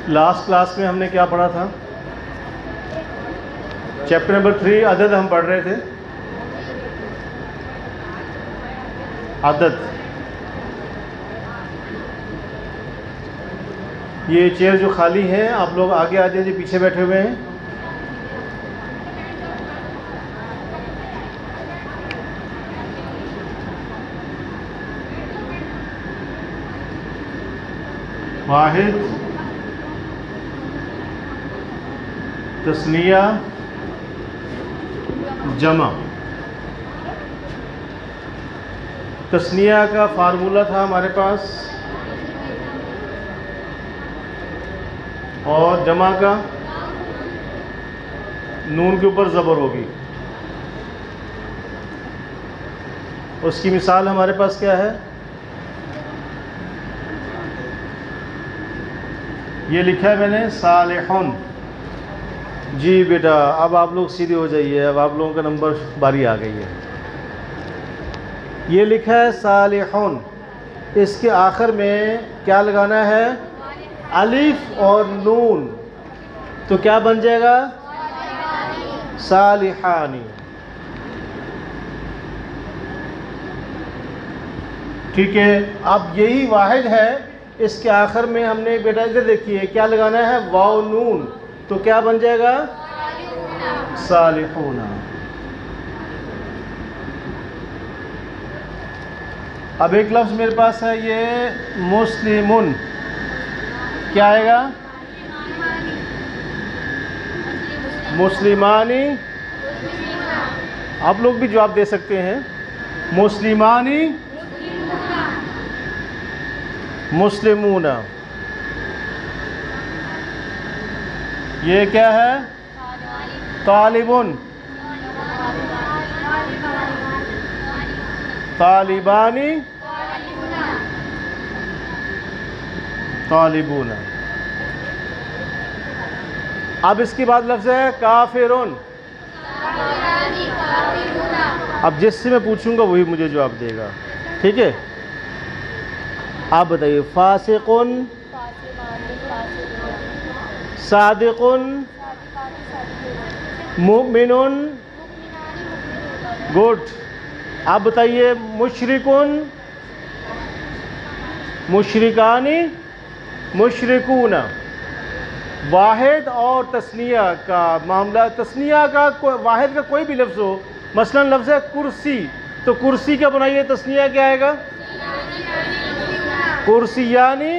Last class में हमने क्या पढ़ा था? चैप्टर नंबर 3 अदद हम पढ़ रहे थे। अदद, ये चेयर जो खाली हैं आप लोग आगे आ जाइए, पीछे बैठे हुए हैं। वाहिद, तस्निया, जमा। तस्निया का फार्मूला था हमारे पास, और जमा का नून के ऊपर ज़बर होगी। उसकी मिसाल हमारे पास क्या है? ये लिखा है मैंने, सालिहुन। जी बेटा, अब आप लोग सीधे हो जाइए, अब आप लोगों का नंबर बारी आ गई है। ये लिखा है सालिहुन, इसके आखिर में क्या लगाना है? अलिफ और नून, तो क्या बन जाएगा? सालिहानी। ठीक है, अब यही वाहिद है, इसके आखिर में हमने बेटा इधर देखिए क्या लगाना है? वाव नून, तो क्या बन जाएगा? सालिहूना। अब एक लफ्ज़ मेरे पास है ये मुस्लिमुन, क्या आएगा? मुस्लिमानी। आप लोग भी जवाब दे सकते हैं, मुस्लिमानी, मुस्लिमूना। ये क्या है? तालिबुन, तालिबानी, तालिबूना। अब इसके बाद लफ्ज़ है काफिरुन। अब जिससे मैं पूछूंगा वही मुझे जवाब देगा, ठीक है? आप बताइए, फासिकुन, सादिकुन, मुमिनुन। गुड। आप बताइए, मुशरिकुन, मुशरिकानी, मुशरिकूना। वाहिद और तस्निया का मामला, तस्निया का वाहिद का कोई भी लफ्ज़ हो, मसलन लफ्ज़ है कुर्सी, तो कुर्सी का बनाइए तस्निया क्या आएगा? कुर्सियानी,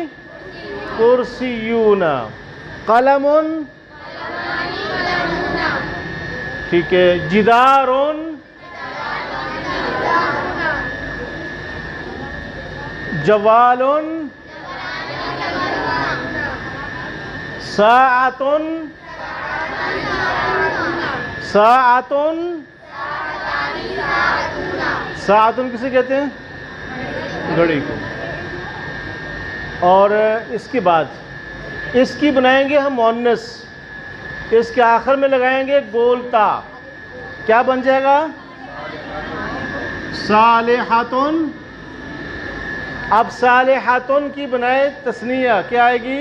कुर्सियूना। कलमुन, ठीक है। जिदारुन, जवालुन, साअतुन, साअतुन। साअतुन किसे कहते हैं? घड़ी को। और इसके बाद इसकी बनाएंगे हम मुअन्नस, इसके आखिर में लगाएंगे गोलता, क्या बन जाएगा? सालिहातुन। अब सालिहातुन की बनाए तस्निया, क्या आएगी?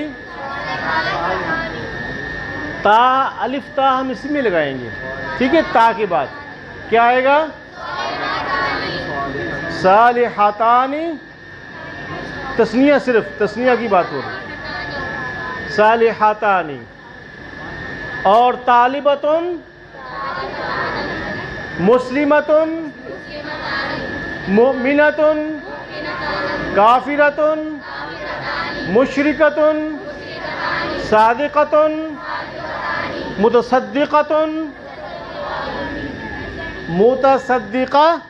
ता, अलिफ ता हम इसी में लगाएंगे, ठीक है? ता के बाद क्या आएगा? सालिहातानी। तस्निया, सिर्फ तस्निया की बात हो रही, सालिहातानी। और तालिबतुन, मुस्लिमतुन, मुमिनतुन, काफिरतुन, मुशरिकतुन, सादिकतुन, मुतसद्दिकतुन, मुतसद्दिकतानी।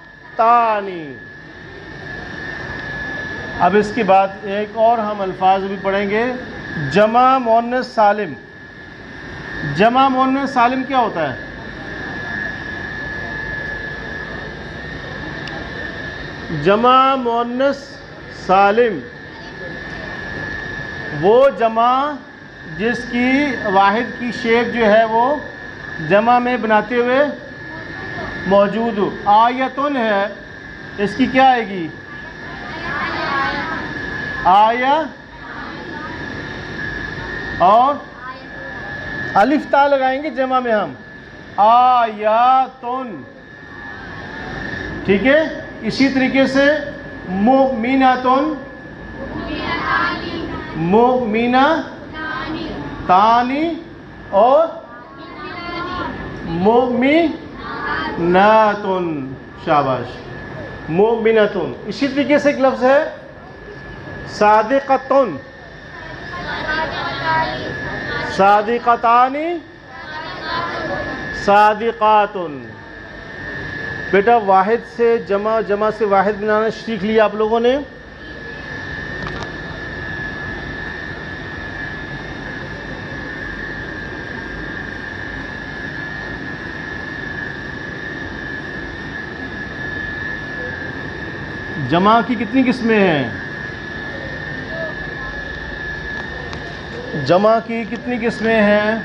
अब इसके बाद एक और हम अल्फाज भी पढ़ेंगे, जमा मुअन्नस सालिम। जमा मुअन्नस सालिम क्या होता है? जमा मुअन्नस सालिम वो जमा जिसकी वाहिद की शेप जो है वो जमा में बनाते हुए मौजूद हो। आयतुन है, इसकी क्या आएगी? आया और अलिफ ता लगाएंगे जमा में हम, आयातुन। ठीक है, इसी तरीके से मुमिनातुन, मुमिनातानी और मुमिनातुन। शाबाश, मुमिनातुन। इसी तरीके से एक लफ्ज़ है सादिक़तुन, सादिक़तानी, सादिक़ातुन। बेटा वाहिद से जमा, जमा से वाहिद बनाना सीख लिया आप लोगों ने। जमा की कितनी किस्में हैं? जमा की कितनी किस्में हैं?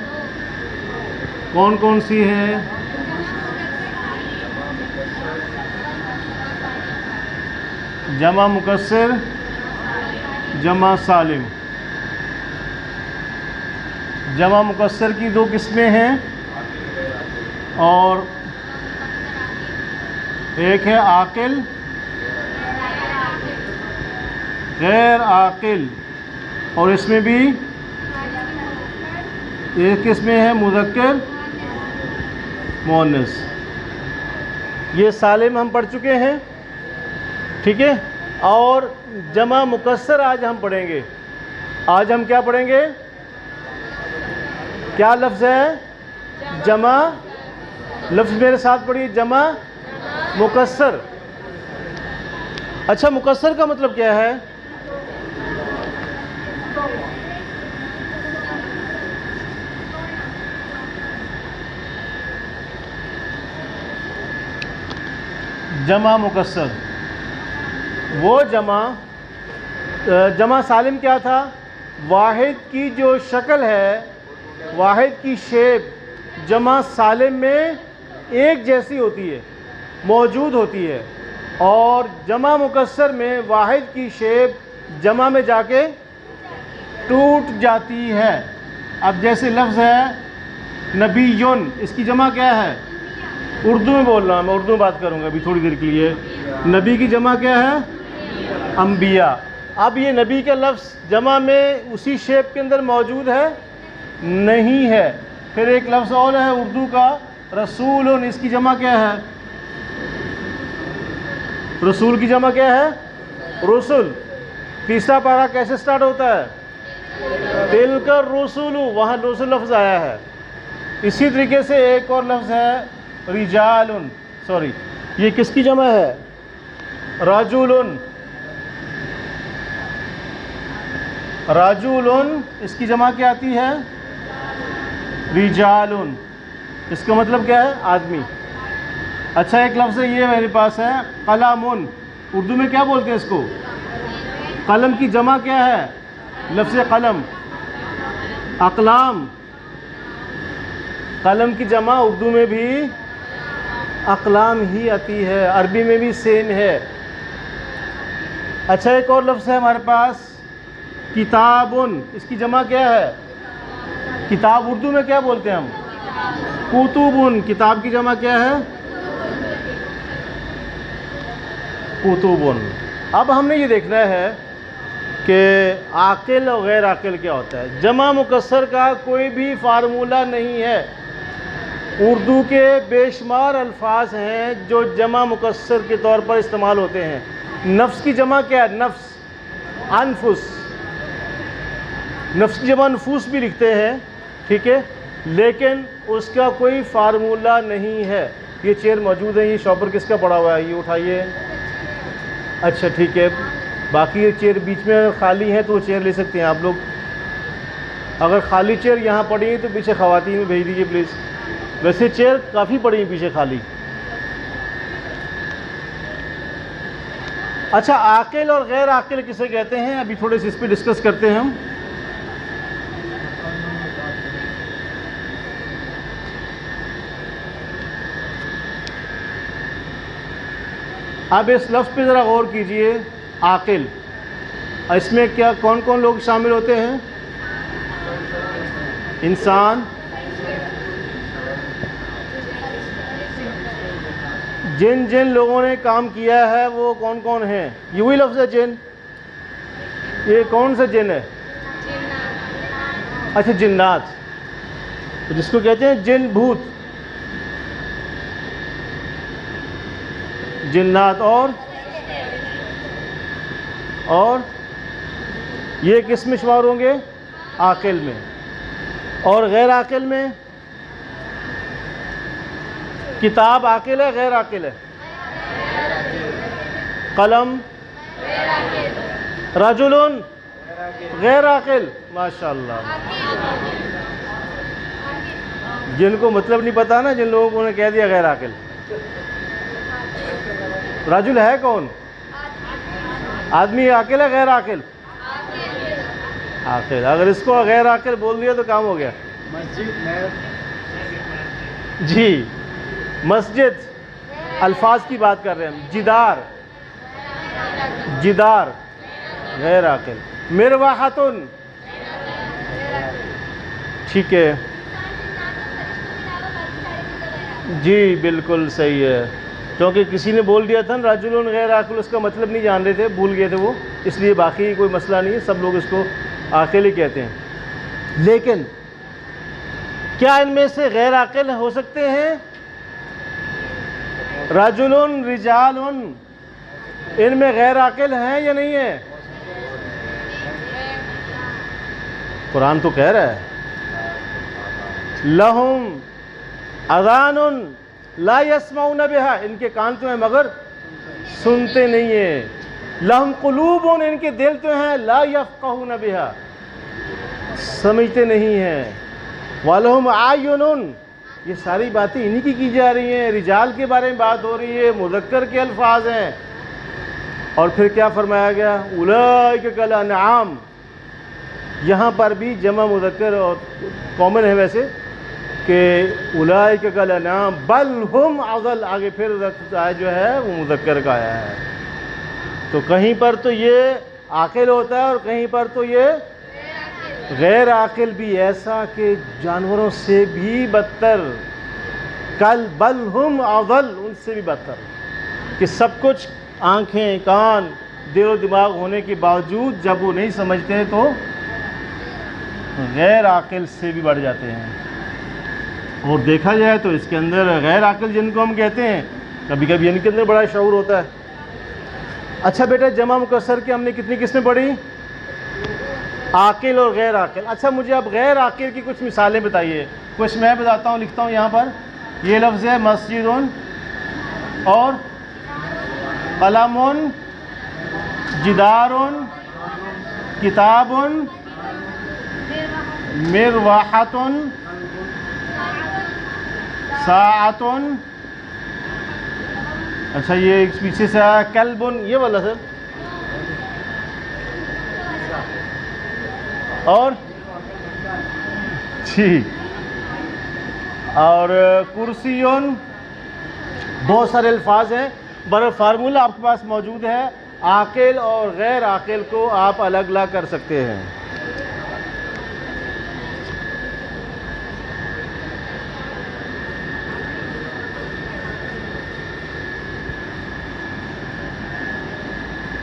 कौन कौन सी हैं? जमा मुकस्सिर, जमा सालिम। जमा मुकस्सिर की 2 किस्में हैं और एक है आकिल, गैर आकिल, और इसमें भी एक किस्में है मुज़क्कर, मुअन्नस। ये सालिम हम पढ़ चुके हैं। ठीक है, और जमा मुकस्सर आज हम पढ़ेंगे। आज हम क्या पढ़ेंगे? क्या लफ्ज़ है? जमा। लफ्ज़ मेरे साथ पढ़िए, जमा मुकस्सर। अच्छा, मुकस्सर का मतलब क्या है? जमा मुकस्सर वो जमा सालिम क्या था? वाहिद की जो शक्ल है, वाहिद की शेप जमा सालिम में एक जैसी होती है, मौजूद होती है, और जमा मुकस्सर में वाहिद की शेप जमा में जाके टूट जाती है। अब जैसे लफ्ज़ है नबीयुन, इसकी जमा क्या है? उर्दू में बोल रहा हूँ मैं, उर्दू में बात करूँगा अभी थोड़ी देर के लिए। नबी की जमा क्या है? अंबिया। अब ये नबी का लफ्ज़ जमा में उसी शेप के अंदर मौजूद है? नहीं है। फिर एक लफ्ज़ और है उर्दू का, रसूलुन, इसकी जमा क्या है? रसूल की जमा क्या है? रसूल। तीसरा पारा कैसे स्टार्ट होता है? तिलका रसूलु, वहाँ रसूल लफ्ज़ आया है। इसी तरीके से एक और लफ्ज़ है रिजालुन, सॉरी ये किसकी जमा है? राजुलुन। राजुलुन, इसकी जमा क्या आती है? रिजालुन। इसका मतलब क्या है? आदमी। अच्छा, एक लफ्ज़ ये मेरे पास है कलमुन, उर्दू में क्या बोलते हैं इसको? कलम की जमा क्या है? लफ्ज़ कलम, अकलाम। कलम की जमा उर्दू में भी अकलाम ही आती है, अरबी में भी सेम है। अच्छा, एक और लफ्ज़ है हमारे पास किताबुन, इसकी जमा क्या है? किताब उर्दू में क्या बोलते हैं हम? कुतुबुन। किताब की जमा क्या है? कुतुबुन। अब हमने ये देखना है कि आकिल और गैर आकिल क्या होता है। जमा मुकस्सर का कोई भी फार्मूला नहीं है। उर्दू के बेशुमार अल्फाज हैं जो जमा मुकस्सर के तौर पर इस्तेमाल होते हैं। नफ्स की जमा क्या है? नफ्स, अनफुस। नफ्स की जमा नफूस भी लिखते हैं, ठीक है, लेकिन उसका कोई फार्मूला नहीं है। ये चेयर मौजूद है, ये शॉपर किसका पड़ा हुआ है? ये उठाइए। अच्छा ठीक है, बाकी चेयर बीच में खाली हैं तो वो चेयर ले सकते हैं आप लोग। अगर खाली चेयर यहाँ पड़ी है तो पीछे ख़वातीन में भेज दीजिए प्लीज़। वैसे चेयर काफ़ी पड़ी है पीछे खाली। अच्छा, आकिल और गैर आकिल किसे कहते हैं? अभी थोड़े से इस पर डिस्कस करते हैं हम। अब इस लफ्ज़ पे ज़रा गौर कीजिए, आकिल। इसमें क्या कौन कौन लोग शामिल होते हैं? इंसान, जिन जिन लोगों ने काम किया है वो कौन कौन हैं? ये वही लफ्ज़ है जिन। ये कौन सा जिन है? अच्छा, जिन्नात, तो जिसको कहते हैं जिन भूत, जिन्नात। और ये किस में शुमार होंगे? आकिल में। और गैर आकिल में? किताब आकिल है, गैर आकिल है? कलम, रजुलुन, गैर आकिल। माशाअल्लाह, जिनको मतलब नहीं पता ना, जिन लोगों को उन्हें कह दिया गैर आकिल। रजुल है कौन? आदमी आकिल है, गैर आकिल? आकिल। अगर इसको गैर आकिल बोल दिया तो काम हो गया। मस्जिद जी, मस्जिद अल्फाज की बात कर रहे हैं हम। जिदार, जिदार गैर आकिल। मिरवाहतुन, ठीक है जी, बिल्कुल सही है, क्योंकि किसी ने बोल दिया था ना राजुलन गैर आकिल, उसका मतलब नहीं जान रहे थे, भूल गए थे वो, इसलिए बाकी कोई मसला नहीं है, सब लोग इसको आकिल ही कहते हैं। लेकिन क्या इनमें से गैर आकिल हो सकते हैं? राजुलन, रिजालुन, इनमें गैर आकिल हैं या नहीं है? कुरान तो कह रहा है लहुम अज़ानुन ला यस्माउन बिहा, इनके कान तो हैं मगर सुनते नहीं है। लहुम कुलूबुन, इनके दिल तो हैं, ला यफ़क़हून बिहा, समझते नहीं हैं। वलहुम आयुनुन, ये सारी बातें इन्हीं की जा रही हैं। रिजाल के बारे में बात हो रही है, मुज़क्कर के अल्फाज हैं। और फिर क्या फरमाया गया? उलाइका कल अनआम, यहाँ पर भी जमा मुज़क्कर और कॉमन है वैसे कि उलाइका कल अनआम बल हुम अज़ल, आगे फिर जो है वो मुज़क्कर का आया है। तो कहीं पर तो ये आकिल होता है और कहीं पर तो ये गैर आकिल भी, ऐसा कि जानवरों से भी बदतर। कल बल हुम अज़ल, उनसे भी बदतर, कि सब कुछ आँखें, कान, दिल और दिमाग होने के बावजूद जब वो नहीं समझते तो गैर आकिल से भी बढ़ जाते हैं। और देखा जाए तो इसके अंदर गैर आकिल जिनको हम कहते हैं, कभी कभी इनके अंदर बड़ा शऊर होता है। अच्छा बेटा, जमा मुकस्सर की हमने कितनी किस्में पढ़ी? आकिल और गैर आकिल। अच्छा, मुझे अब गैर आकिल की कुछ मिसालें बताइए। कुछ मैं बताता हूँ, लिखता हूँ यहाँ पर। ये लफ्ज़ है मस्जिदुन और कलमुन, जिदारुन, किताबुन, मिरवाहतुन, साअतुन। अच्छा, ये पीछे से आया कल्बुन, ये वाला सर। और जी, और कुर्सियुन, बहुत सारे अल्फाज हैं, पर फार्मूला आपके पास मौजूद है। आकिल और गैर आकिल को आप अलग अलग कर सकते हैं।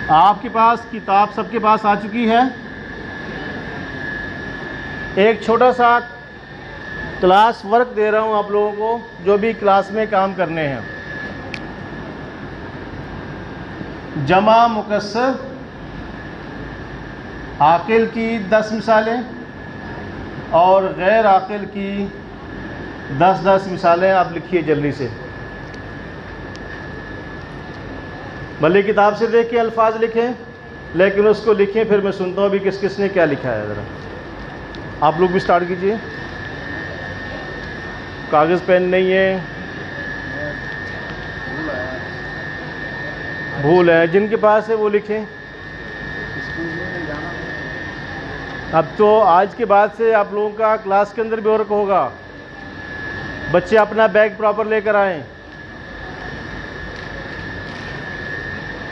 आपके पास किताब सबके पास आ चुकी है। एक छोटा सा क्लास वर्क दे रहा हूं आप लोगों को, जो भी क्लास में काम करने हैं। जमा मुकस्सर आकिल की 10 मिसालें और गैर आकिल की 10-10 मिसालें आप लिखिए जल्दी से। भले किताब से देख के अल्फाज लिखें, लेकिन उसको लिखें, फिर मैं सुनता हूँ भी किस किस ने क्या लिखा है। ज़रा आप लोग भी स्टार्ट कीजिए। कागज़ पेन नहीं है, भूल है, जिनके पास है वो लिखें। अब तो आज के बाद से आप लोगों का क्लास के अंदर भी वर्क होगा। बच्चे अपना बैग प्रॉपर लेकर आएँ।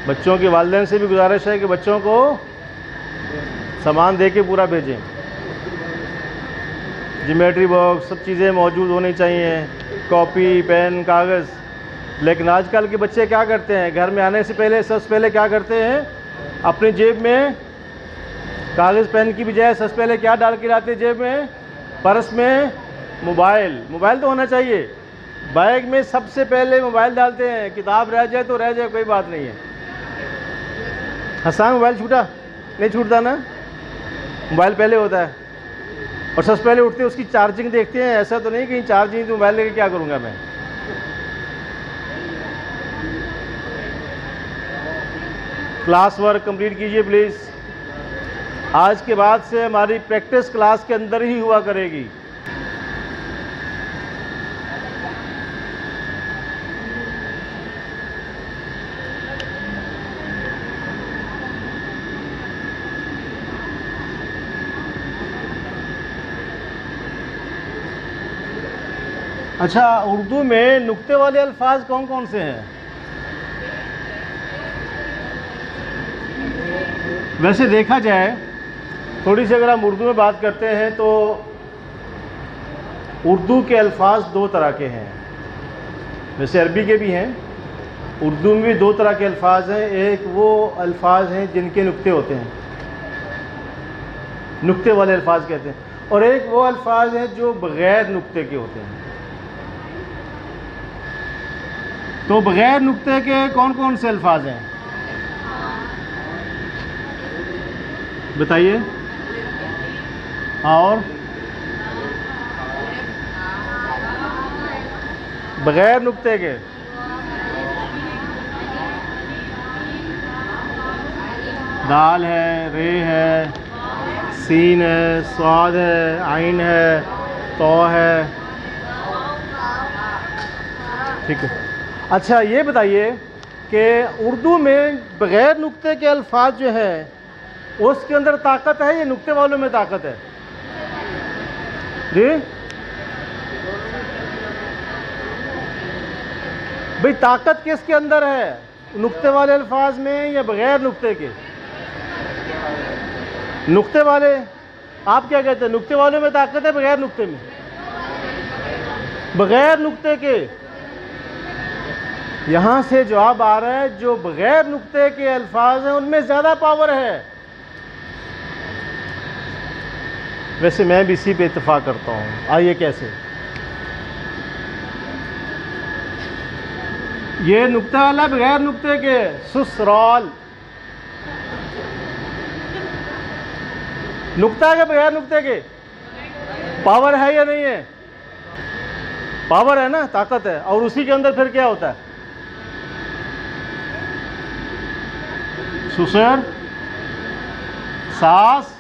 बच्चों के वालिदैन से भी गुजारिश है कि बच्चों को सामान दे के पूरा भेजें। ज्योमेट्री बॉक्स, सब चीज़ें मौजूद होनी चाहिए, कॉपी, पेन, कागज़। लेकिन आजकल के बच्चे क्या करते हैं, घर में आने से पहले सबसे पहले क्या करते हैं, अपनी जेब में कागज़ पेन की बजाय सबसे पहले क्या डाल के लाते हैं जेब में, पर्स में मोबाइल। मोबाइल तो होना चाहिए, बैग में सबसे पहले मोबाइल डालते हैं, किताब रह जाए तो रह जाए, कोई बात नहीं है। हसान, मोबाइल छूटा? नहीं छूटता ना, मोबाइल पहले होता है। और सबसे पहले उठते हैं उसकी चार्जिंग देखते हैं, ऐसा तो नहीं कहीं चार्जिंग तो मोबाइल लेके क्या करूँगा मैं। क्लास वर्क कंप्लीट कीजिए प्लीज़। आज के बाद से हमारी प्रैक्टिस क्लास के अंदर ही हुआ करेगी। अच्छा, उर्दू में नुक्ते वाले अल्फाज कौन कौन से हैं? वैसे देखा जाए थोड़ी सी अगर हम उर्दू में बात करते हैं तो उर्दू के अल्फाज दो तरह के हैं। वैसे अरबी के भी हैं, उर्दू में भी दो तरह के अल्फाज हैं। एक वो अल्फाज हैं जिनके नुक्ते होते हैं, नुक्ते वाले अल्फाज कहते हैं, और एक वो अल्फाज हैं जो बग़ैर नुक्ते के होते हैं। तो बग़ैर नुक्ते के कौन कौन से अल्फाज हैं बताइए। और बग़ैर नुक्ते के दाल है, रे है, सीन है, स्वाद है, आइन है, तो है। ठीक है। अच्छा, ये बताइए कि उर्दू में बग़ैर नुक्ते के अल्फाज जो है उसके अंदर ताकत है या नुक्ते वालों में ताकत है जी? भाई ताकत किसके अंदर है, नुक्ते वाले अल्फाज में या बग़ैर नुक्ते के? नुक्ते वाले। आप क्या कहते हैं, नुक्ते वालों में ताकत है बग़ैर नुक्ते में? बग़ैर नुक्ते के। यहाँ से जवाब आ रहा है जो बग़ैर नुक्ते के अल्फाज हैं उनमें ज़्यादा पावर है। वैसे मैं भी इसी पे इत्तेफाक करता हूँ। आइए कैसे, ये नुक्ते वाला बग़ैर नुक्ते के, ससुराल। नुक्ता है क्या बग़ैर नुक्ते के? पावर है या नहीं है? पावर है ना, ताकत है। और उसी के अंदर फिर क्या होता है, ससुर, सास,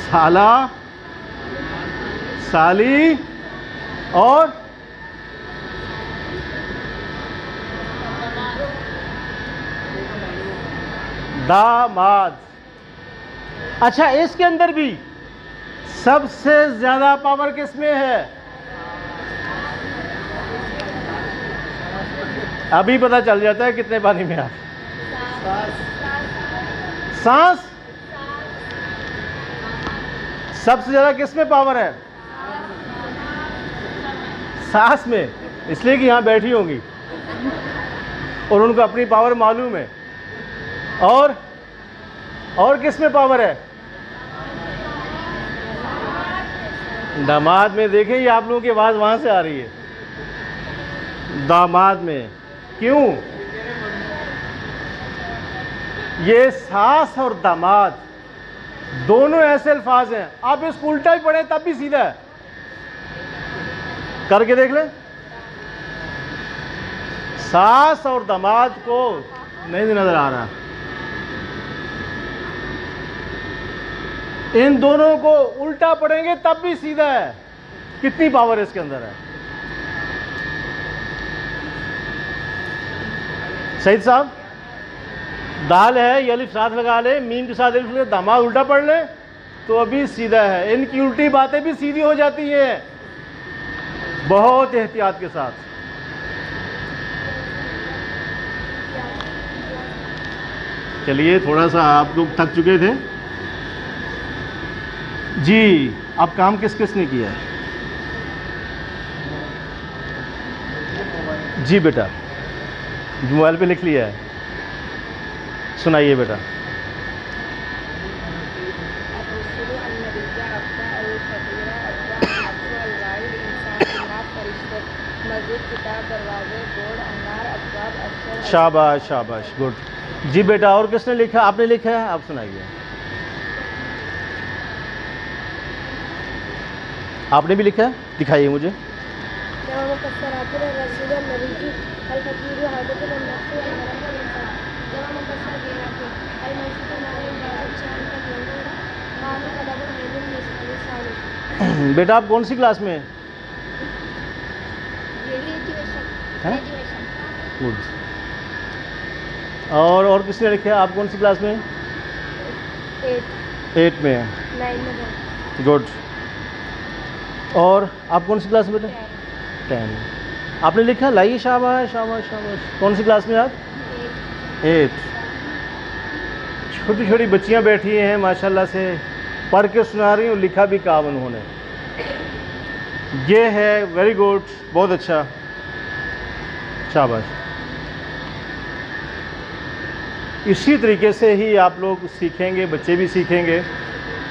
साला, साली और दामाद। अच्छा, इसके अंदर भी सबसे ज्यादा पावर किसमें है? अभी पता चल जाता है कितने पानी में आप। सांस। सबसे ज्यादा किसमें पावर है? सांस में, इसलिए कि यहां बैठी होंगी और उनको अपनी पावर मालूम है। और किसमें पावर है? दामाद में। देखें, ये आप लोगों की आवाज वहां से आ रही है, दामाद में। क्यों? ये सास और दामाद दोनों ऐसे अल्फाज हैं, आप इसको उल्टा भी पढ़ें तब भी सीधा है। करके देख लें। सास और दामाद को नहीं नजर आ रहा, इन दोनों को उल्टा पढ़ेंगे तब भी सीधा है। कितनी पावर इसके अंदर है। सईद साहब, दाल है, ये अलिफ साथ लगा ले, मीम के साथ अलिफ लगा, दामाद उल्टा पढ़ ले तो अभी सीधा है। इनकी उल्टी बातें भी सीधी हो जाती हैं, बहुत एहतियात के साथ। चलिए, थोड़ा सा आप लोग थक चुके थे, जी, अब काम किस किस ने किया है? जी बेटा, मोबाइल पे लिख लिया है, सुनाइए बेटा। शाबाश शाबाश, गुड। जी बेटा, और किसने लिखा? आपने लिखा है, आप सुनाइए। आपने भी लिखा है, दिखाइए मुझे। बेटा आप कौन सी क्लास में हैं? गुड। और किसने लिखा है? आप कौन सी क्लास में हैं? 8 में है, 9 में। गुड। और आप कौन सी क्लास में बेटा? 10। आपने लिखा, लाइए, शाबाश शाबाश शाबाश। कौन सी क्लास में आप? 8। छोटी छोटी बच्चियां बैठी हैं माशाल्लाह से, पढ़ के सुना रही हूँ, लिखा भी काम उन्होंने। ये है, वेरी गुड, बहुत अच्छा, शाबाश। इसी तरीके से ही आप लोग सीखेंगे, बच्चे भी सीखेंगे,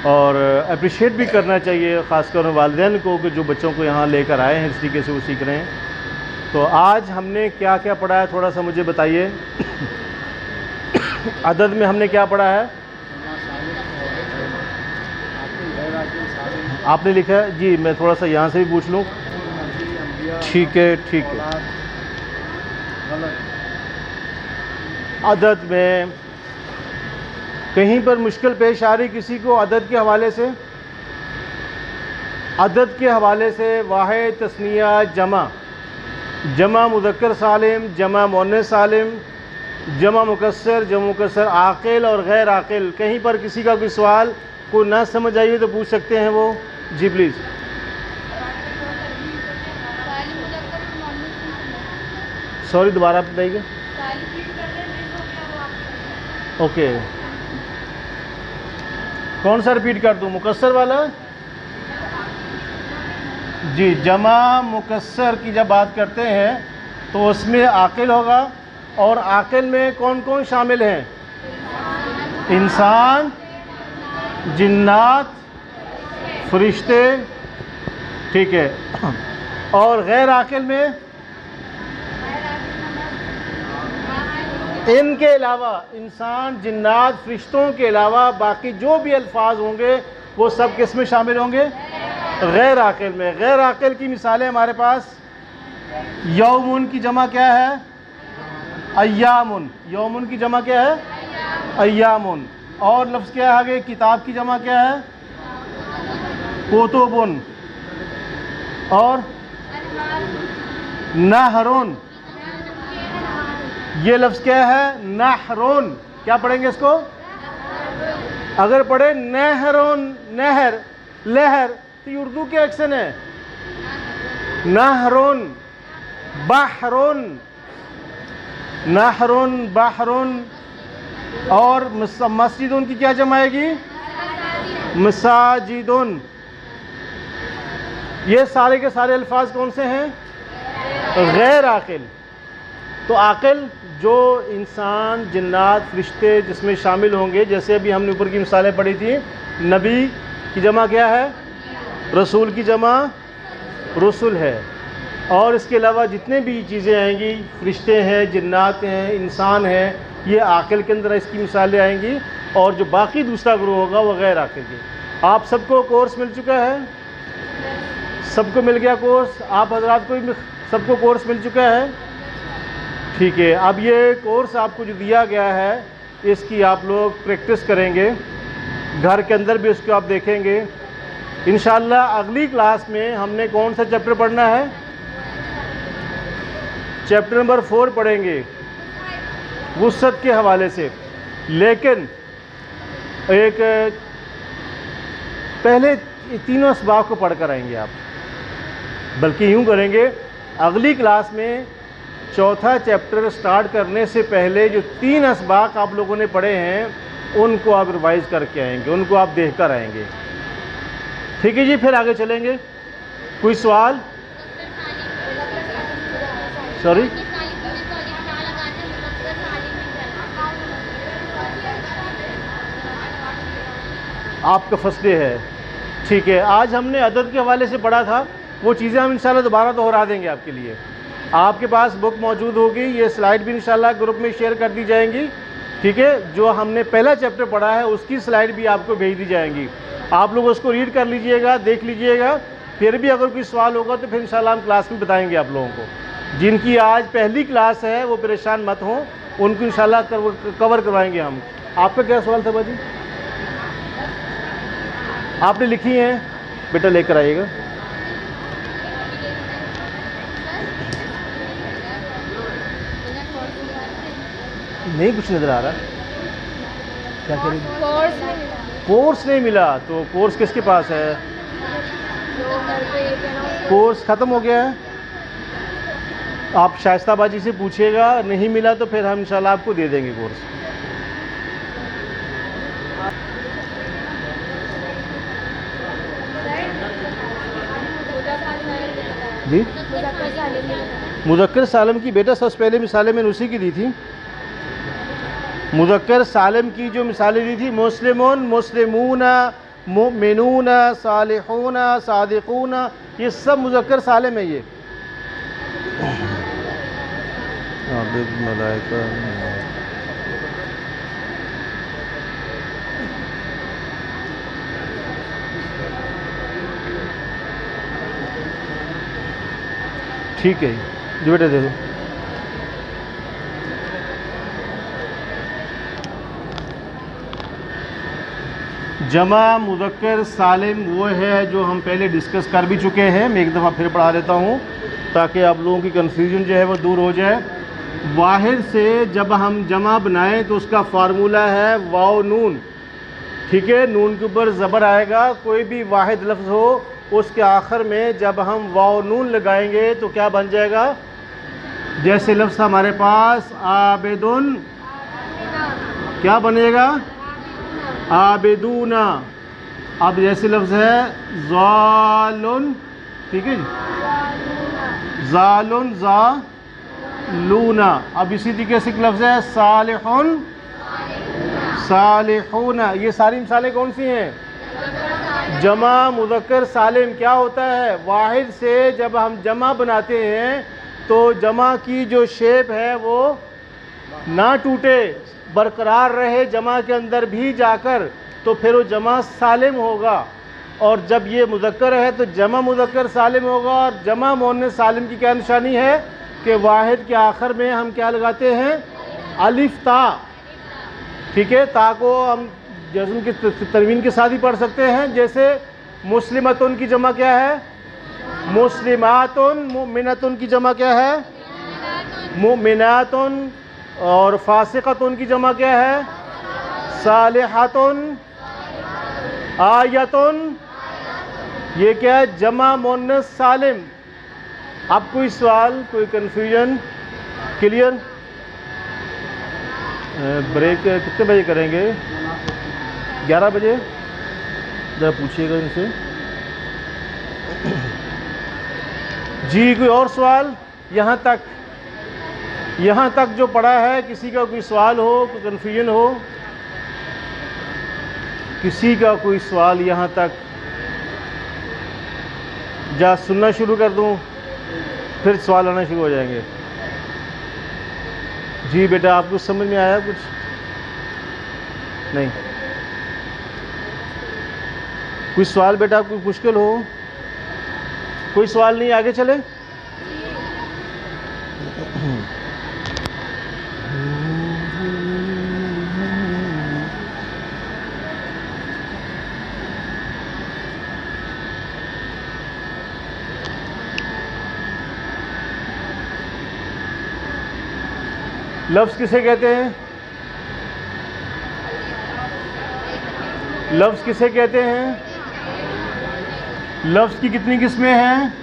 और अप्रिशिएट भी करना चाहिए ख़ासकर वालिदैन को कि जो बच्चों को यहाँ लेकर आए हैं, इस तरीके से वो सीख रहे हैं। तो आज हमने क्या क्या पढ़ा है, थोड़ा सा मुझे बताइए। अदद में हमने क्या पढ़ा है? आपने लिखा है जी, मैं थोड़ा सा यहाँ से भी पूछ लूँ। ठीक है ठीक है। अदद में कहीं पर मुश्किल पेश आ रही किसी को अदद के हवाले से? अदद के हवाले से वाहिद, तस्निया, जमा, जमा मुज़क्कर सालिम, जमा मुअन्नस सालिम, जमा मुकस्सर, जमा मुकस्सर आकिल और गैर आकिल, कहीं पर किसी का कोई सवाल को ना समझ आइए तो पूछ सकते हैं वो। जी प्लीज़। सॉरी, दोबारा बताइए। ओके, कौन सा रिपीट कर दूं? मुकस्सर वाला? जी, जमा मुकस्सर की जब बात करते हैं तो उसमें आकिल होगा, और आकिल में कौन कौन शामिल हैं? इंसान, जिन्नात, फरिश्ते, ठीक है। और गैर आकिल में इनके अलावा इंसान, जिन्नात, फरिश्तों के अलावा बाकी जो भी अल्फाज होंगे वो सब किस में शामिल होंगे? गैर आकिल में। गैर आकिल की मिसालें हमारे पास, यौमुन की जमा क्या है? अय्यामुन। यौमुन की जमा क्या है? अय्यामुन। और लफ्ज़ क्या है आगे? किताब की जमा क्या है? कुतुबुन। और नहरुन, ये लफ्ज़ क्या है? नहरुन। क्या पढ़ेंगे इसको? अगर पढ़े नहरुन, नहर, लहर, तो ये उर्दू के एक्शन है। नहरुन, बहरुन, नहरुन, बहरुन। और मस्जिदुन की क्या जमा आएगी? मसाजिदुन। ये सारे के सारे अल्फाज कौन से हैं? गैर आकिल। तो आकिल जो इंसान, जिन्नात, फरिश्ते जिसमें शामिल होंगे, जैसे अभी हमने ऊपर की मिसालें पढ़ी थी। नबी की जमा क्या है? रसूल की जमा रसूल है। और इसके अलावा जितने भी चीज़ें आएंगी, फरिश्ते हैं, जिन्नात हैं, इंसान हैं, ये आकिल के अंदर इसकी मिसालें आएंगी। और जो बाकी दूसरा ग्रुप होगा वो गैर आकिल की। आप सबको कोर्स मिल चुका है? सबको मिल गया कोर्स? आप हजरात को भी सबको कोर्स मिल चुका है? ठीक है। अब ये कोर्स आपको जो दिया गया है, इसकी आप लोग प्रैक्टिस करेंगे, घर के अंदर भी उसको आप देखेंगे। इंशाअल्लाह अगली क्लास में हमने कौन सा चैप्टर पढ़ना है? चैप्टर नंबर 4 पढ़ेंगे, वुसअत के हवाले से। लेकिन एक पहले तीनों असबाब को पढ़ कर आएंगे आप, बल्कि यूँ करेंगे, अगली क्लास में चौथा चैप्टर स्टार्ट करने से पहले जो 3 असबाक आप लोगों ने पढ़े हैं उनको आप रिवाइज़ करके आएंगे, उनको आप देख कर आएंगे। ठीक है जी, फिर आगे चलेंगे। कोई सवाल? सॉरी, आपका फर्स्ट डे है, ठीक है। आज हमने अदद के हवाले से पढ़ा था, वो चीज़ें हम इंशाल्लाह दोबारा दोहरा देंगे आपके लिए। आपके पास बुक मौजूद होगी, ये स्लाइड भी इंशाल्लाह ग्रुप में शेयर कर दी जाएंगी, ठीक है। जो हमने पहला चैप्टर पढ़ा है उसकी स्लाइड भी आपको भेज दी जाएंगी, आप लोग उसको रीड कर लीजिएगा, देख लीजिएगा। फिर भी अगर कोई सवाल होगा तो फिर इंशाल्लाह हम क्लास में बताएंगे आप लोगों को। जिनकी आज पहली क्लास है वो परेशान मत हों, उनको इंशाल्लाह कवर करवाएंगे हम। आपका क्या सवाल था बाजी? आपने लिखी हैं, बेटा लेकर आइएगा। नहीं कुछ नज़र आ रहा, क्या करेंगे? कोर्स नहीं मिला तो कोर्स किसके पास है? कोर्स ख़त्म हो गया है। आप शाइस्ता बाजी से पूछिएगा, नहीं मिला तो फिर हम इंशाल्लाह आपको दे देंगे कोर्स। जी, मुज़क्कर सालम की बेटा सबसे पहले मिसालें मैंने उसी की दी थी। मुज़क्कर सालम की जो मिसालें दी थी, मुस्लिमून, मुस्लिमूना, मुमिनूना, सालिहूना, सादिकूना, ये सब मुज़क्कर सालम है। ये मलाइका, ठीक है जी बेटा दे दो। जमा मुज़क्कर सालिम वो है जो हम पहले डिस्कस कर भी चुके हैं, मैं एक दफ़ा फिर पढ़ा देता हूँ ताकि आप लोगों की कन्फ्यूजन जो है वो दूर हो जाए। वाहिद से जब हम जमा बनाएं तो उसका फार्मूला है वाव नून, ठीक है। नून के ऊपर ज़बर आएगा, कोई भी वाहिद लफ्ज़ हो उसके आखिर में जब हम वाव नून लगाएंगे तो क्या बन जाएगा? जैसे लफ्ज़ हमारे पास आबिदुन, क्या बनेगा? आबिदूना। अब जैसे लफ्ज़ है ज़ालुन, ठीक है जी, ज़ालुन, ज़ालूना। अब इसी तरीके से लफ्ज़ है सालिहुन, सालिहूना। ये सारी मिसालें कौन सी हैं? जमा मुज़क्कर सालिम। क्या होता है? वाहिद से जब हम जमा बनाते हैं तो जमा की जो शेप है वो ना टूटे, बरकरार रहे जमा के अंदर भी जाकर, तो फिर वो जमा सालिम होगा। और जब ये मुज़क्कर है तो जमा मुज़क्कर सालिम होगा। और जमा मुअन्नस सालिम की क्या निशानी है कि वाहिद के आखिर में हम क्या लगाते हैं? अलिफ ता, ठीक है। ता को हम जज़्म की तनवीन के साथ ही पढ़ सकते हैं। जैसे मुस्लिमतुन की जमा क्या है? मुस्लिमातुन। मुमिनतुन की जमा क्या है? मुमिनातुन। और फासिकतुन की जमा क्या है? सालिहातुन। आयतुन, ये क्या है? जमा मुअन्नस सालिम। अब कोई सवाल, कोई कन्फ्यूजन? क्लियर? ब्रेक कितने बजे करेंगे? 11 बजे। ज़रा पूछिएगा इनसे। जी कोई और सवाल? यहाँ तक जो पढ़ा है, किसी का कोई सवाल हो, कोई कन्फ्यूजन हो? किसी का कोई सवाल यहाँ तक? जा सुनना शुरू कर दूँ, फिर सवाल आना शुरू हो जाएंगे। जी बेटा, आपको समझ में आया कुछ? नहीं? कोई सवाल बेटा, कोई मुश्किल हो? कोई सवाल नहीं, आगे चले? लफ्ज़ किसे कहते हैं? लफ्ज़ किसे कहते हैं? लफ्ज़ की कितनी किस्में हैं?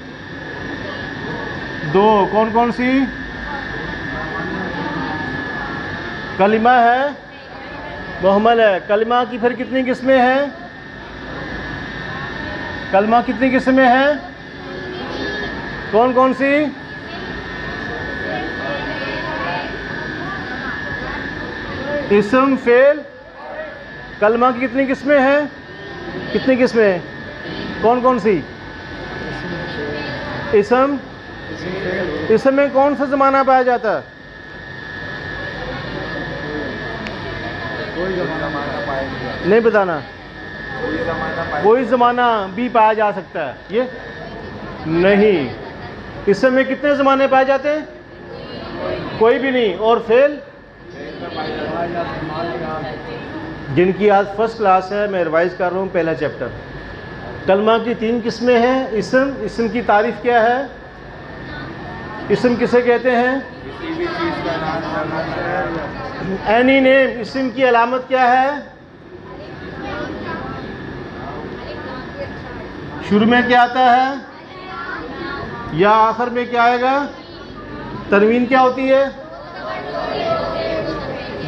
2। कौन कौन सी? कलिमा है, मुहम्मल है। कलिमा की फिर कितनी किस्में हैं? कलमा कितनी किस्में हैं? कौन कौन सी? इस्म, फेल, कलमा की कितनी किस्में हैं? कितनी किस्में? कौन कौन सी? इस्म, इस्म में कौन सा ज़माना पाया जाता है? नहीं बताना। कोई ज़माना भी पाया जा सकता है, ये नहीं। इस्म में कितने ज़माने पाए जाते हैं? कोई भी नहीं। और फेल? जिनकी आज फर्स्ट क्लास है, मैं रिवाइज कर रहा हूँ पहला चैप्टर। कलमा की 3 किस्में हैं। इस्म की तारीफ़ क्या है? इस्म किसे कहते हैं? किसी भी चीज़ का नाम करना है। Any name. इस्म की अलामत क्या है? शुरू में क्या आता है या आखिर में क्या आएगा? तनवीन क्या होती है?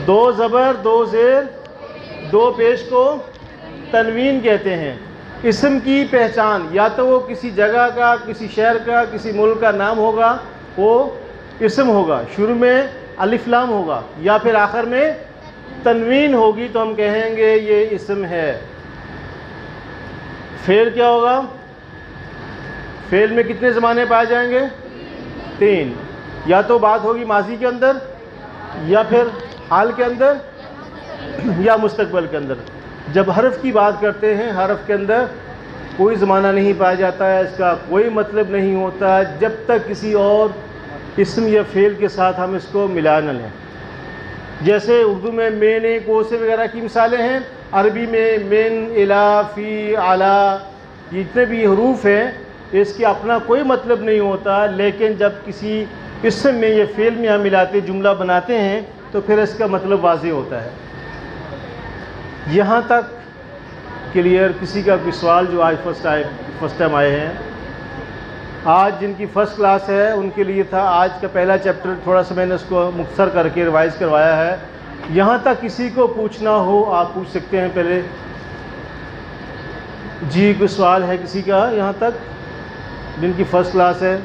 2 ज़बर 2 ज़ेर 2 पेश को तनवीन कहते हैं। इस्म की पहचान या तो वो किसी जगह का, किसी शहर का, किसी मुल्क का नाम होगा, वो इस्म होगा। शुरू में अलिफ लाम होगा या फिर आखिर में तनवीन होगी तो हम कहेंगे ये इस्म है। फेल क्या होगा? फेल में कितने ज़माने पाए जाएंगे? 3। या तो बात होगी माजी के अंदर, या फिर हाल के अंदर, या मुस्तकबल के अंदर। जब हरफ की बात करते हैं, हरफ के अंदर कोई ज़माना नहीं पाया जाता है, इसका कोई मतलब नहीं होता जब तक किसी और इस्म या फेल के साथ हम इसको मिला न लें। जैसे उर्दू में मैंने, को से वगैरह की मिसालें हैं। अरबी में मिन, इला, फ़ी, आला, जितने भी हरूफ हैं इसके अपना कोई मतलब नहीं होता, लेकिन जब किसी इस्म में या फेल में हम मिलाते जुमला बनाते हैं तो फिर इसका मतलब वाज़ेह होता है। यहाँ तक क्लियर? किसी का कोई सवाल जो आज फर्स्ट टाइम आए हैं? आज जिनकी फ़र्स्ट क्लास है उनके लिए था आज का पहला चैप्टर, थोड़ा सा मैंने उसको मुख्तसर करके रिवाइज़ करवाया है। यहाँ तक किसी को पूछना हो आप पूछ सकते हैं पहले। जी कोई सवाल है किसी का यहाँ तक जिनकी फ़र्स्ट क्लास है?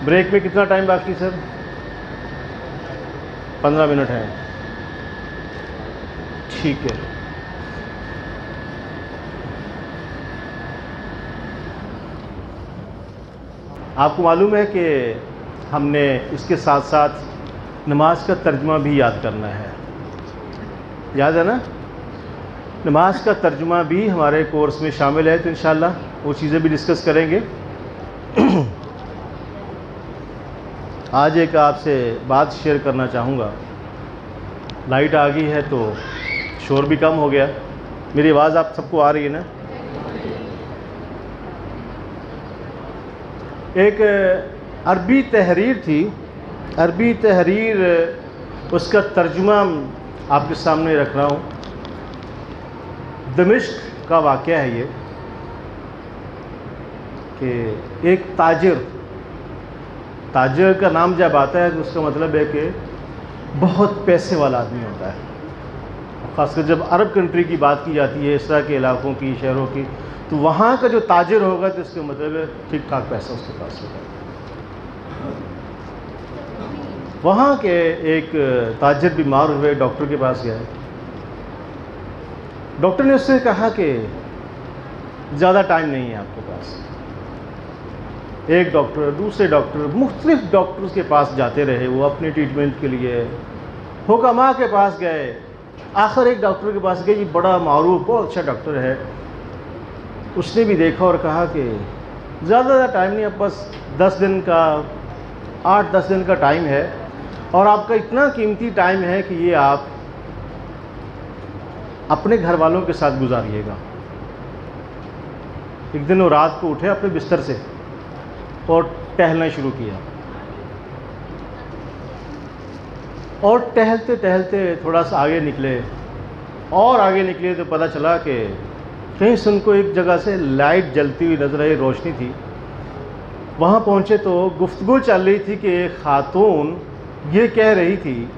ब्रेक में कितना टाइम बाकी सर? 15 मिनट है। ठीक है। आपको मालूम है कि हमने इसके साथ साथ नमाज का तर्जुमा भी याद करना है, याद है ना? नमाज का तर्जुमा भी हमारे कोर्स में शामिल है, तो इंशाल्लाह वो चीज़ें भी डिस्कस करेंगे। आज एक आपसे बात शेयर करना चाहूँगा। लाइट आ गई है तो शोर भी कम हो गया। मेरी आवाज़ आप सबको आ रही है ना? एक अरबी तहरीर थी, अरबी तहरीर, उसका तर्जुमा आपके सामने रख रहा हूँ। दमिश्क का वाक़या है ये कि एक ताजिर का नाम जब आता है तो उसका मतलब है कि बहुत पैसे वाला आदमी होता है। ख़ासकर जब अरब कंट्री की बात की जाती है, इस तरह के इलाक़ों की, शहरों की, तो वहाँ का जो ताजिर होगा तो इसका मतलब है ठीक ठाक पैसा उसके पास होगा। वहाँ के एक ताजिर बीमार हुए, डॉक्टर के पास गए। डॉक्टर ने उससे कहा कि ज़्यादा टाइम नहीं है आपके पास। एक डॉक्टर, दूसरे डॉक्टर, मुख्तलिफ डॉक्टर्स के पास जाते रहे वो अपने ट्रीटमेंट के लिए। हुक्मा के पास गए, आखिर एक डॉक्टर के पास गए, ये बड़ा मारूफ बहुत अच्छा डॉक्टर है। उसने भी देखा और कहा कि ज़्यादा टाइम नहीं, अब बस 10 दिन का, 8-10 दिन का टाइम है और आपका इतना कीमती टाइम है कि ये आप अपने घर वालों के साथ गुजारिएगा। एक दिन वो रात को उठे अपने बिस्तर से और टहलना शुरू किया, और टहलते टहलते थोड़ा सा आगे निकले, और आगे निकले तो पता चला कि कहीं से उनको एक जगह से लाइट जलती हुई नजर आई, रोशनी थी। वहाँ पहुँचे तो गुफ्तगू चल रही थी कि एक खातून ये कह रही थी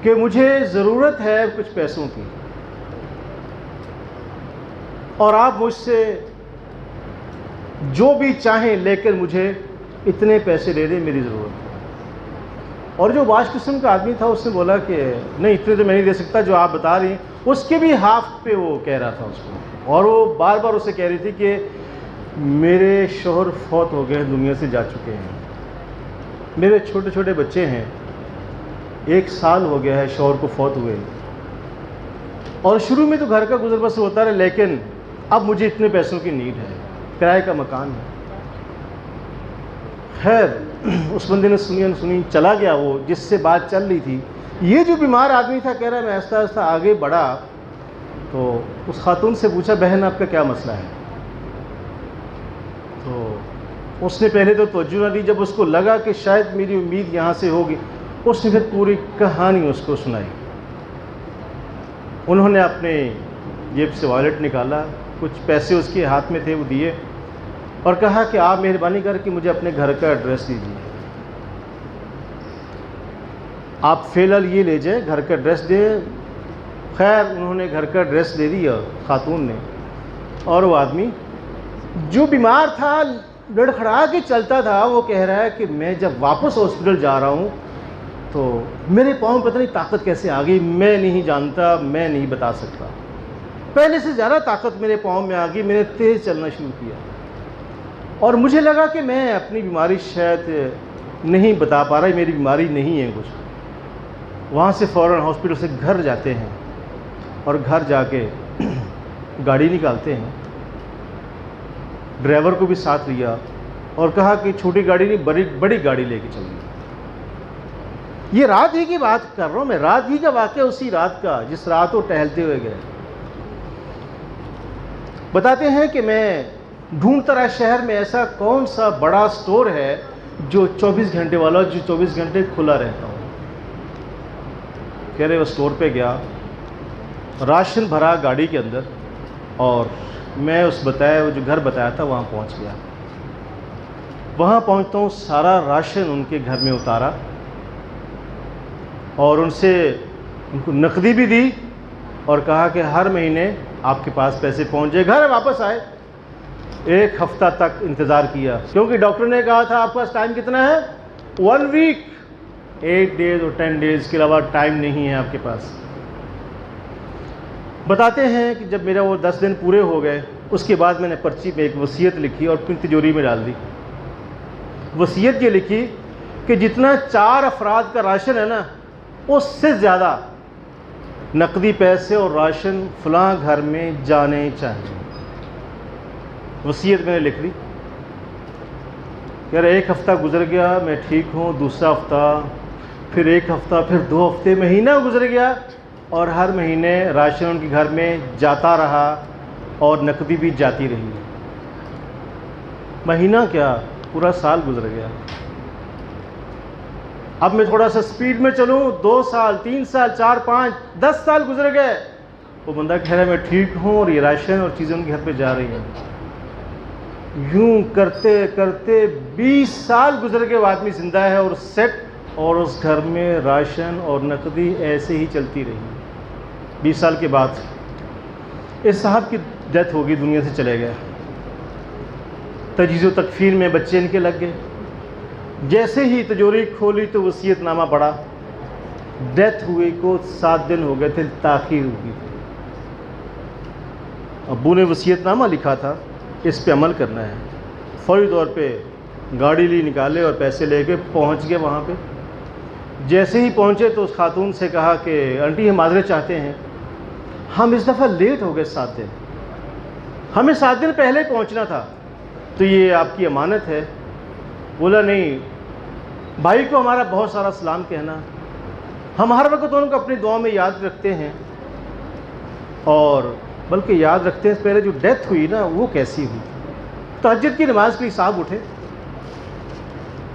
कि मुझे ज़रूरत है कुछ पैसों की। और आप मुझसे जो भी चाहें लेकर मुझे इतने पैसे दे दें, मेरी ज़रूरत है। और जो वाश किस्म का आदमी था उसने बोला कि नहीं, इतने तो मैं नहीं दे सकता जो आप बता रही हैं। उसके भी हाफ पे वो कह रहा था उसको, और वो बार बार उसे कह रही थी कि मेरे शोहर फौत हो गए हैं, दुनिया से जा चुके हैं, मेरे छोटे छोटे बच्चे हैं, 1 साल हो गया है शोहर को फौत हुए, और शुरू में तो घर का गुजर बसर होता रहा, लेकिन अब मुझे इतने पैसों की नीड है, किराए का मकान है। खैर उस बंदे ने सुनी चला गया वो जिससे बात चल रही थी। ये जो बीमार आदमी था कह रहा है मैं आहिस्ता आहिस्ता आगे बढ़ा तो उस खातून से पूछा, बहन आपका क्या मसला है? तो उसने पहले तो तवज्जो ना दी, जब उसको लगा कि शायद मेरी उम्मीद यहाँ से होगी, उसने फिर पूरी कहानी उसको सुनाई। उन्होंने अपने जेब से वॉलेट निकाला, कुछ पैसे उसके हाथ में थे वो दिए, और कहा कि आप मेहरबानी करके मुझे अपने घर का एड्रेस दीजिए, आप फ़िलहाल ये ले जाए, घर का एड्रेस दे। खैर उन्होंने घर का एड्रेस दे दिया खातून ने, और वो आदमी जो बीमार था लड़खड़ा के चलता था, वो कह रहा है कि मैं जब वापस हॉस्पिटल जा रहा हूँ तो मेरे पाँव में पता नहीं ताकत कैसे आ गई, मैं नहीं जानता, मैं नहीं बता सकता, पहले से ज़्यादा ताकत मेरे पाँव में आ गई, मैंने तेज़ चलना शुरू किया, और मुझे लगा कि मैं अपनी बीमारी शायद नहीं बता पा रहा, मेरी बीमारी नहीं है कुछ। वहाँ से फ़ौरन हॉस्पिटल से घर जाते हैं, और घर जाके गाड़ी निकालते हैं, ड्राइवर को भी साथ लिया और कहा कि छोटी गाड़ी नहीं बड़ी गाड़ी लेके चलिए। ये रात ही की बात कर रहा हूँ मैं, रात ही का वाक़या, उसी रात का जिस रात वो टहलते हुए गए। बताते हैं कि मैं ढूंढता रहा शहर में ऐसा कौन सा बड़ा स्टोर है जो 24 घंटे वाला, जो 24 घंटे खुला रहता हो। कह रहे वो स्टोर पे गया, राशन भरा गाड़ी के अंदर, और मैं उस बताया वो जो घर बताया था वहाँ पहुँच गया। वहाँ पहुँचता हूँ, सारा राशन उनके घर में उतारा और उनको नकदी भी दी, और कहा कि हर महीने आपके पास पैसे पहुँच जाए। घर वापस आए, 1 हफ्ता तक इंतज़ार किया, क्योंकि डॉक्टर ने कहा था आपके पास टाइम कितना है, 1 वीक, 8 डेज़ और 10 डेज़ के अलावा टाइम नहीं है आपके पास। बताते हैं कि जब मेरा वो 10 दिन पूरे हो गए, उसके बाद मैंने पर्ची पे एक वसीयत लिखी और अपनी तिजोरी में डाल दी। वसीयत ये लिखी कि जितना 4 अफराद का राशन है ना, उससे ज़्यादा नकदी पैसे और राशन फ़लाँ घर में जाने चाहिए। वसीयत मैंने लिख ली। यार 1 हफ़्ता गुजर गया, मैं ठीक हूँ, दूसरा हफ़्ता, फिर 1 हफ़्ता, फिर 2 हफ़्ते, महीना गुजर गया, और हर महीने राशन उनके घर में जाता रहा और नकदी भी जाती रही। महीना क्या, पूरा साल गुजर गया। अब मैं थोड़ा सा स्पीड में चलूँ, 2 साल, 3 साल, 4, 5, 10 साल गुजर गए। वो बंदा कह रहा है मैं ठीक हूँ, और ये राशन और चीज़ें उनके घर पे जा रही हैं। यूं करते करते 20 साल गुजर के वो आदमी जिंदा है और सेट, और उस घर में राशन और नकदी ऐसे ही चलती रही। 20 साल के बाद इस साहब की डेथ हो गई, दुनिया से चले गए। तजीज़ो तकफीर में बच्चे इनके लग गए। जैसे ही तिजोरी खोली तो वसीयतनामा पड़ा। डेथ हुई को 7 दिन हो गए थे, ताख़ीर हुई थी। अब्बू ने वसीयतनामा लिखा था, इस पे अमल करना है। फौरी तौर पे गाड़ी ली, निकाले और पैसे लेके पहुंच गए वहाँ पे। जैसे ही पहुँचे तो उस खातून से कहा कि आंटी हम माजरत चाहते हैं, हम इस दफ़ा लेट हो गए 7 दिन, हमें 7 दिन पहले पहुँचना था, तो ये आपकी अमानत है। बोला नहीं, भाई को हमारा बहुत सारा सलाम कहना, हम हर वक्त उनको अपनी दुआ में याद रखते हैं, और बल्कि याद रखते हैं पहले जो डेथ हुई ना वो कैसी हुई। तहज्जुद की नमाज़ के लिए साहब उठे,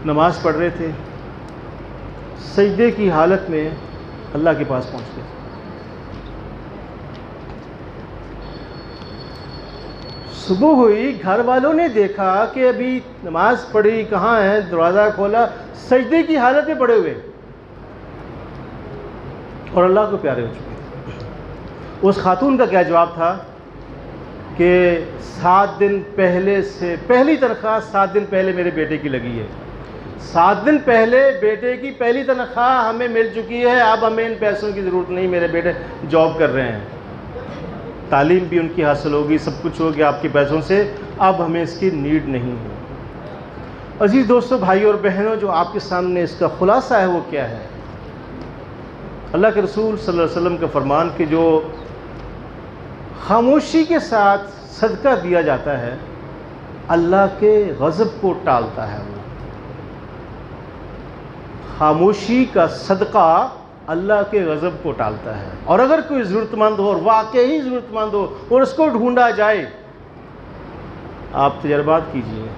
नमाज़ पढ़ रहे थे, सजदे की हालत में अल्लाह के पास पहुँच गए। सुबह हुई, घर वालों ने देखा कि अभी नमाज पढ़ी, कहाँ है, दरवाज़ा खोला, सजदे की हालत में पड़े हुए और अल्लाह को प्यारे हो चुके। उस खातून का क्या जवाब था कि 7 दिन पहले से पहली तनख्वाह 7 दिन पहले मेरे बेटे की लगी है। 7 दिन पहले बेटे की पहली तनख्वाह हमें मिल चुकी है। अब हमें इन पैसों की ज़रूरत नहीं, मेरे बेटे जॉब कर रहे हैं, तालीम भी उनकी हासिल होगी, सब कुछ हो गया आपके पैसों से, अब हमें इसकी नीड नहीं है। अजीज़ दोस्तों, भाई और बहनों, जो आपके सामने इसका खुलासा है वो क्या है? अल्लाह के रसूल सल्लल्लाहु अलैहि वसल्लम का फरमान कि जो खामोशी के साथ सदका दिया जाता है अल्लाह के गज़ब को टालता है। वो खामोशी का सदका अल्लाह के गज़ब को टालता है। और अगर कोई ज़रूरतमंद हो और वाकई ज़रूरतमंद हो और उसको ढूंढा जाए, आप तजर्बात कीजिए,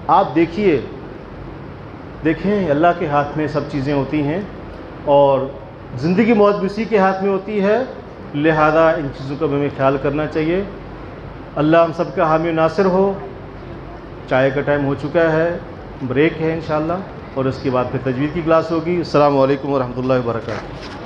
आप देखिए, देखें अल्लाह के हाथ में सब चीज़ें होती हैं और ज़िंदगी मौत भी उसी के हाथ में होती है। लिहाजा इन चीज़ों का हमें ख्याल करना चाहिए। अल्लाह हम सब का हामी नासिर हो। चाय का टाइम हो चुका है, ब्रेक है इंशाअल्लाह, और उसके बाद फिर तजवीद की क्लास होगी। अस्सलामु अलैकुम व रहमतुल्लाहि व बरकातुहू।